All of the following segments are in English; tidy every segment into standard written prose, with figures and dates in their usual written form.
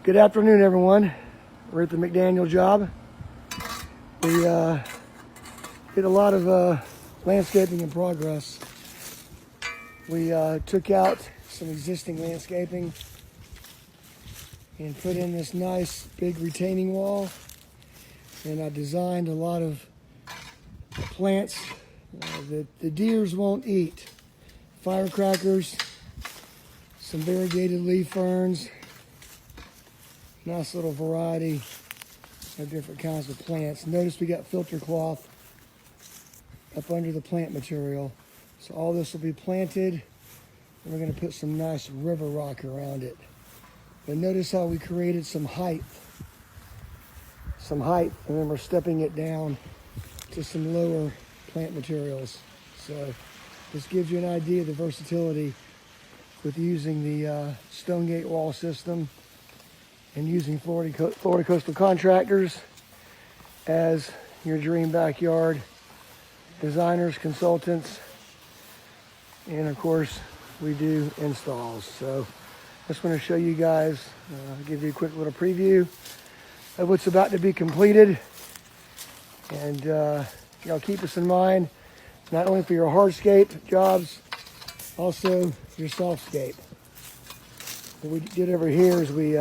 Good afternoon, everyone. We're at the McDaniel job. We did a lot of landscaping in progress. We took out some existing landscaping and put in this nice big retaining wall. And I designed a lot of plants that the deers won't eat. Firecrackers, some variegated leaf ferns, nice little variety of different kinds of plants. Notice we got filter cloth up under the plant material. So all this will be planted, and we're going to put some nice river rock around it. But notice how we created some height, and then we're stepping it down to some lower plant materials. So this gives you an idea of the versatility with using the stone gate wall system and using Florida Coastal Contractors as your dream backyard designers, consultants, and of course we do installs. So I just want to show you guys, give you a quick little preview of what's about to be completed, and keep this in mind, not only for your hardscape jobs, also your softscape. What we did over here is we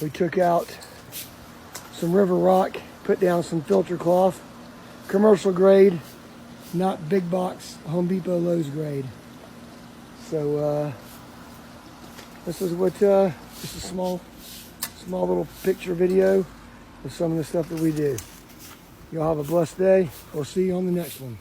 took out some river rock, put down some filter cloth, commercial grade, not big box Home Depot Lowe's grade. So this is just a small little picture video of some of the stuff that we do. Y'all have a blessed day. We'll see you on the next one.